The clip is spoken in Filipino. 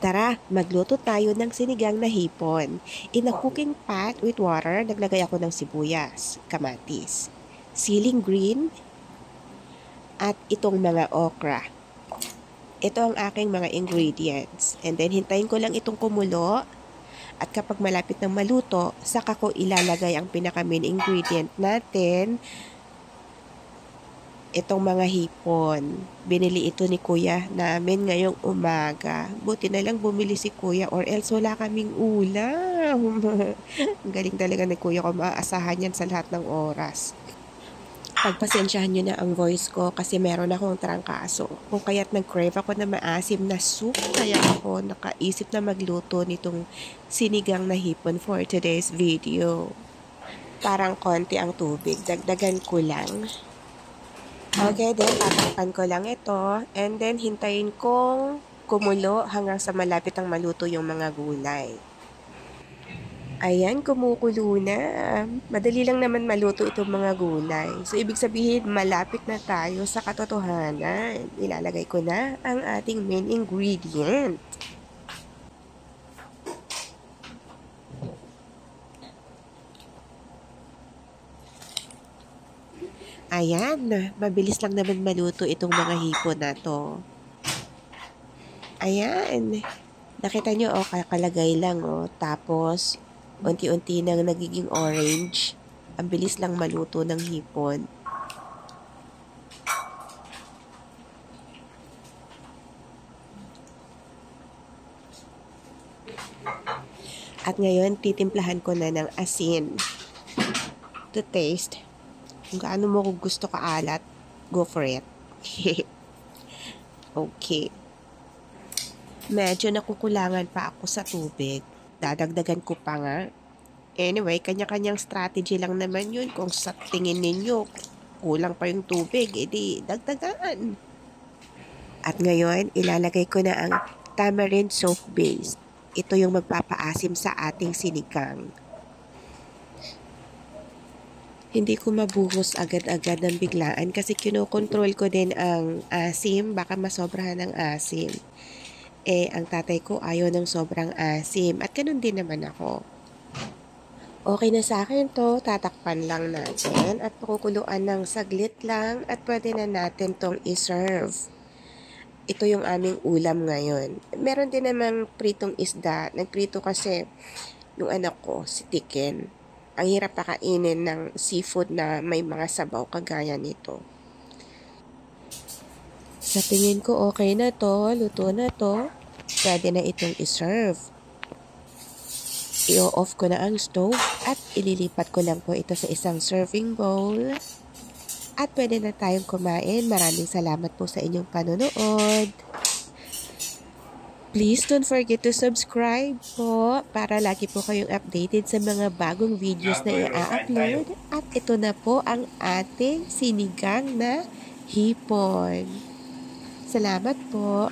Tara, magluto tayo ng sinigang na hipon. In a cooking pot with water, naglagay ako ng sibuyas, kamatis, siling green, at itong mga okra. Ito ang aking mga ingredients. And then, hintayin ko lang itong kumulo. At kapag malapit ng maluto, saka ko ilalagay ang pinaka-main ingredient natin, itong mga hipon. Binili ito ni kuya namin ngayong umaga. Buti na lang bumili si kuya or else wala kaming ulam. Ang galing talaga ni kuya ko, maaasahan yan sa lahat ng oras. Pagpasensyahan nyo na ang voice ko kasi meron akong trangkaso. Kung kaya't nag-crave ako na maasim na soup, kaya ako nakaisip na magluto nitong sinigang na hipon for today's video. Parang konti ang tubig, dagdagan ko lang. Okay, then tatakpan ko lang ito and then hintayin kong kumulo hanggang sa malapit ang maluto yung mga gulay. Ayan, kumukulo na. Madali lang naman maluto itong mga gulay. So, ibig sabihin, malapit na tayo sa katotohanan. Ilalagay ko na ang ating main ingredient. Ayan, mabilis lang naman maluto itong mga hipon na to. Ayan, nakita nyo, oh, kakalagay lang, oh. Tapos, unti-unti nang nagiging orange. Ang bilis lang maluto ng hipon. At ngayon, titimplahan ko na ng asin. To taste. Kung gaano mo gusto kaalat, go for it. Okay. Medyo nakukulangan pa ako sa tubig. Dadagdagan ko pa nga. Anyway, kanya-kanyang strategy lang naman yun. Kung sa tingin ninyo, kulang pa yung tubig, edi dagdagan. At ngayon, ilalagay ko na ang tamarind soap base. Ito yung magpapaasim sa ating sinigang. Hindi ko mabuhos agad-agad ng biglaan kasi kinokontrol ko din ang asim. Baka masobrahan ng asim. Ang tatay ko ayaw ng sobrang asim. At ganun din naman ako. Okay na sa akin to. Tatakpan lang natin. At pakukuluan ng saglit lang. At pwede na natin tong iserve. Ito yung aming ulam ngayon. Meron din namang pritong isda. Nagprito kasi yung anak ko, si Tiken. Ang hirap pakainin ng seafood na may mga sabaw kagaya nito. Sa tingin ko okay na to, luto na to. Pwede na itong iserve. I-off ko na ang stove at ililipat ko lang po ito sa isang serving bowl. At pwede na tayong kumain. Maraming salamat po sa inyong panonood. Please don't forget to subscribe po para lagi po kayong updated sa mga bagong videos na i-upload. At ito na po ang ating sinigang na hipon. Salamat po.